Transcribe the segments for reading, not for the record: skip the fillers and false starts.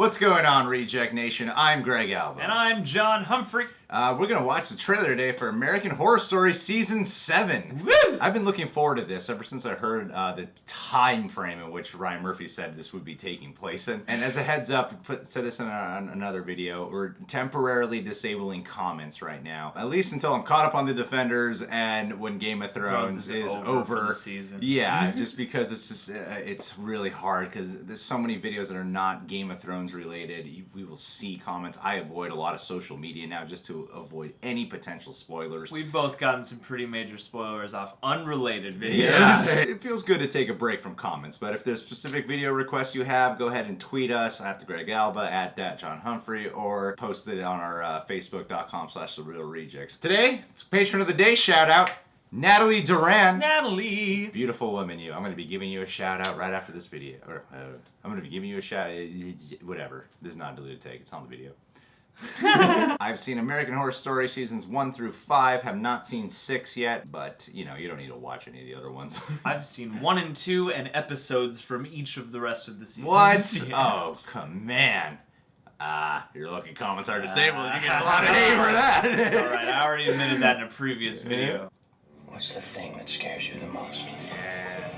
What's going on, Reject Nation? I'm Greg Alba. And I'm John Humphrey. We're going to watch the trailer today for American Horror Story Season 7. Woo! I've been looking forward to this ever since I heard the time frame in which Ryan Murphy said this would be taking place. And as a heads up, said this in another video, we're temporarily disabling comments right now. At least until I'm caught up on the Defenders and when Game of Thrones is over. For the season. Yeah, just because it's just, it's really hard because there's so many videos that are not Game of Thrones related. We will see comments. I avoid a lot of social media now just to avoid any potential spoilers. We've both gotten some pretty major spoilers off unrelated videos. Yeah, it feels good to take a break from comments, but if there's specific video requests you have, go ahead and tweet us at Greg Alba, at John Humphrey, or post it on our facebook.com/therealrejects. Today, it's Patron of the Day shout out, Natalie Duran. Natalie! Beautiful woman, you. I'm going to be giving you a shout out right after this video. Or, I'm going to be giving you a shout whatever. This is not a deleted take. It's on the video. I've seen American Horror Story seasons 1 through 5, have not seen 6 yet, but you know, you don't need to watch any of the other ones. I've seen 1 and 2 and episodes from each of the rest of the seasons. What? Yeah. Oh, come man. Your lucky comments are disabled. You get a lot of hate for that. Alright, I already admitted that in a previous video. What's the thing that scares you the most?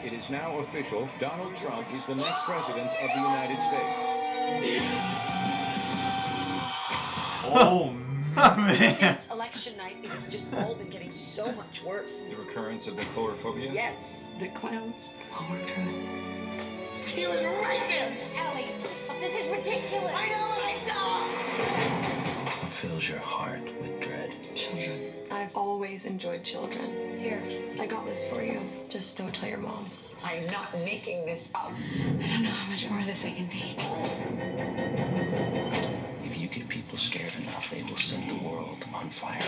It is now official. Donald Trump is the next president of the United States. Oh, man. Since election night, it's just all been getting so much worse. The recurrence of the chlorophobia? Yes, the clowns. I'll work through it. He was right there. Ellie, this is ridiculous. I know what I saw. What fills your heart with dread? Children. I've always enjoyed children. Here, I got this for you. Just don't tell your moms. I'm not making this up. I don't know how much more of this I can take. If you get people scared enough, they will set the world on fire.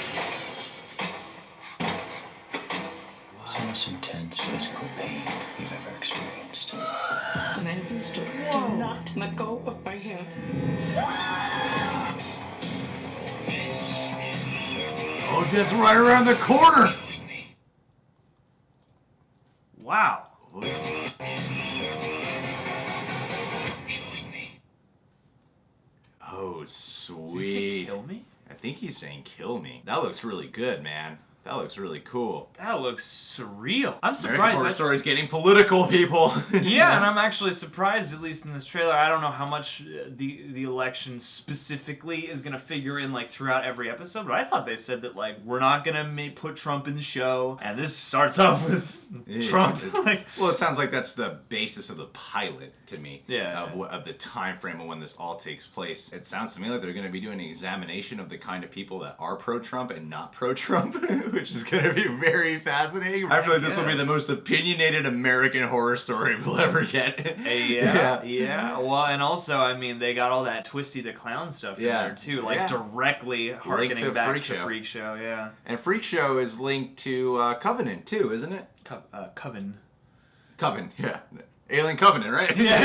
It's the most intense physical pain you've ever experienced. When I open this door, do not let go of my hand. Oh, that's right around the corner. Wow. Oh, Did he say sweet. kill me? I think he's saying kill me. That looks really good, man. That looks really cool. That looks surreal. I'm American surprised. Horror Story's getting political, people. Yeah, and I'm actually surprised, at least in this trailer. I don't know how much the election specifically is gonna figure in like throughout every episode, but I thought they said that like we're not gonna put Trump in the show, and this starts off with Trump. Like, well, it sounds like that's the basis of the pilot to me. Yeah. Of the time frame of when this all takes place. It sounds to me like they're going to be doing an examination of the kind of people that are pro-Trump and not pro-Trump, which is going to be very fascinating. I feel like this will be the most opinionated American Horror Story we'll ever get. yeah. Well, and also, I mean, they got all that Twisty the Clown stuff in there too, like directly harkening back to Freak Show. Yeah. And Freak Show is linked to Covenant too, isn't it? Coven. Coven, yeah. Alien Covenant, right? Yeah,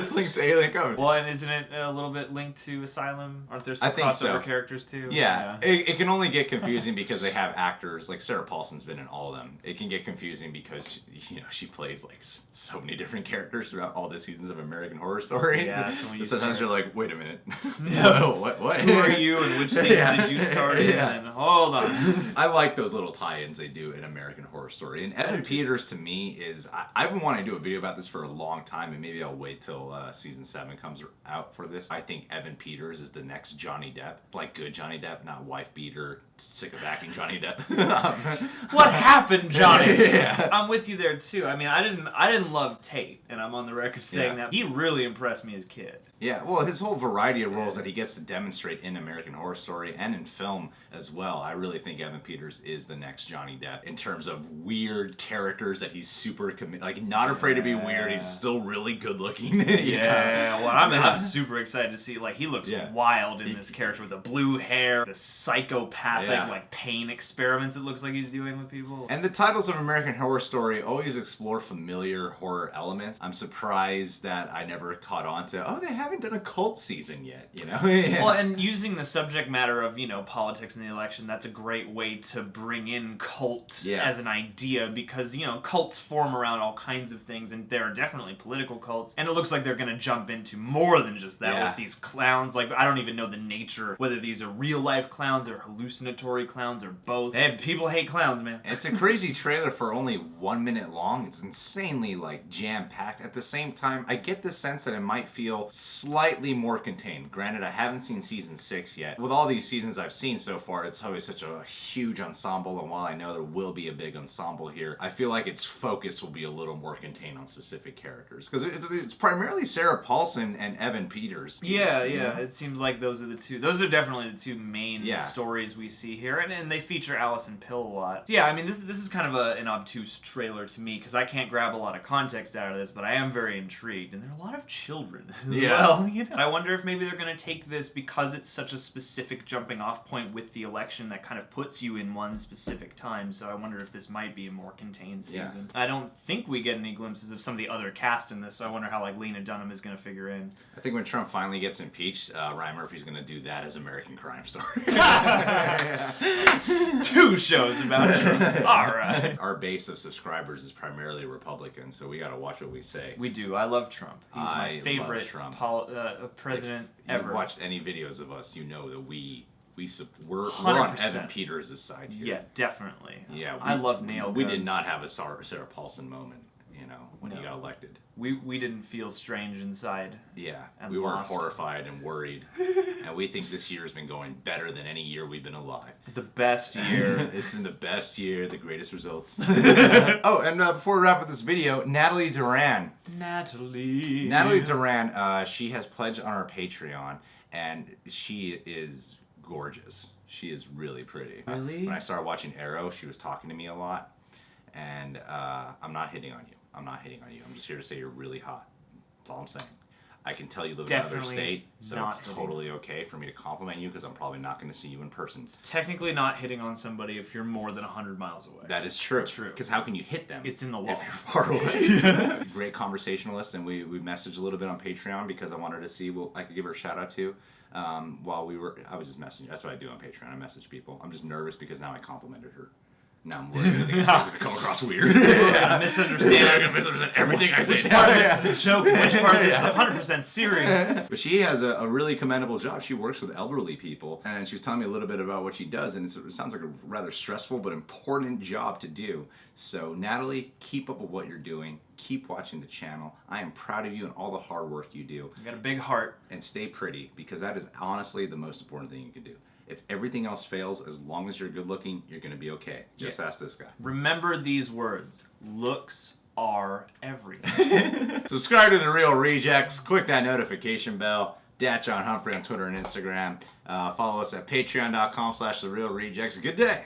it's linked to Alien Covenant. Well, and isn't it a little bit linked to Asylum? Aren't there some I think crossover so. characters too? Yeah, it can only get confusing because they have actors, like Sarah Paulson's been in all of them. It can get confusing because, you know, she plays like so many different characters throughout all the seasons of American Horror Story. Yeah, so when you sometimes start- you're like, wait a minute. Yeah. What? Who are you and which season did you start in? Yeah. And hold on. I like those little tie-ins they do in American Horror Story. And Evan Peters, to me, is... I've been wanting to do a video about this for a long time, and maybe I'll wait till season 7 comes out for this. I think Evan Peters is the next Johnny Depp. Like good Johnny Depp, not wife beater, sick of acting Johnny Depp. What happened, Johnny? Yeah. I'm with you there too. I mean, I didn't love Tate, and I'm on the record saying that he really impressed me as a kid. Yeah, well, his whole variety of roles that he gets to demonstrate in American Horror Story and in film as well. I really think Evan Peters is the next Johnny Depp in terms of weird characters that he's super like not afraid to be weird. He's still really good looking. Well, I'm super excited to see. Like, he looks wild in this character with the blue hair, the psychopathic yeah. like pain experiments it looks like he's doing with people. And the titles of American Horror Story always explore familiar horror elements. I'm surprised that I never caught on to, oh, they haven't done a cult season yet, you know? Yeah. Well, and using the subject matter of, you know, politics in the election, that's a great way to bring in cult as an idea because, you know, cults form around all kinds of things, and there are definitely political cults, and it looks like they're going to jump into more than just that with these clowns. Like, I don't even know the nature, whether these are real-life clowns or hallucinatory clowns or both. Hey, people hate clowns, man. It's a crazy trailer for only 1 minute long. It's insanely, like, jam-packed. At the same time, I get the sense that it might feel slightly more contained. Granted, I haven't seen season 6 yet. With all these seasons I've seen so far, it's always such a huge ensemble, and while I know there will be a big ensemble here, I feel like its focus will be a little more contained on specific characters. Because it's primarily Sarah Paulson and Evan Peters. Yeah. It seems like those are the two. Those are definitely the two main stories we see here, and they feature Allison Pill a lot. So yeah, I mean, this is kind of an obtuse trailer to me because I can't grab a lot of context out of this, but I am very intrigued, and there are a lot of children as well. You know? I wonder if maybe they're going to take this because it's such a specific jumping off point with the election that kind of puts you in one specific time. So I wonder if this might be a more contained season. I don't think we get any glimpses of some of the other cast in this, so I wonder how like Lena Dunham is going to figure in. I think when Trump finally gets impeached, Ryan Murphy's going to do that as American Crime Story. 2 shows about it. All right. Our base of subscribers is primarily Republican, so we got to watch what we say. We do. I love Trump. He's my favorite president ever. If you've watched any videos of us, you know that we're on Evan Peters' side here. Yeah, definitely. Yeah, I love nail guns. We did not have a Sarah Paulson moment, you know, when he got elected. We didn't feel strange inside. Yeah, we were horrified and worried. And we think this year has been going better than any year we've been alive. The best year. It's been the best year, the greatest results. Oh, and before we wrap up this video, Natalie Duran. Natalie Duran, she has pledged on our Patreon, and she is gorgeous. She is really pretty. Really? When I started watching Arrow, she was talking to me a lot, and I'm not hitting on you. I'm just here to say you're really hot. That's all I'm saying. I can tell you live in another state, so it's totally okay for me to compliment you because I'm probably not going to see you in person. It's technically not hitting on somebody if you're more than 100 miles away. That is true. Because how can you hit them? It's in the law. If you're far away. Great conversationalist, and we messaged a little bit on Patreon because I wanted to see what I could give her a shout out to. While I was just messaging. That's what I do on Patreon. I message people. I'm just nervous because now I complimented her. Now I'm worried I think it's going to come across weird. People are going to misunderstand. They're going to misunderstand everything I say. Which part of this is a joke? Which part of this is 100% serious? But she has a really commendable job. She works with elderly people, and she was telling me a little bit about what she does, and it sounds like a rather stressful but important job to do. So Natalie, keep up with what you're doing. Keep watching the channel. I am proud of you and all the hard work you do. You got a big heart. And stay pretty, because that is honestly the most important thing you can do. If everything else fails, as long as you're good looking, you're going to be okay. Just ask this guy. Remember these words. Looks are everything. Subscribe to The Real Rejects. Click that notification bell. John Humphrey on Twitter and Instagram. Follow us at patreon.com/TheRealRejects. Good day.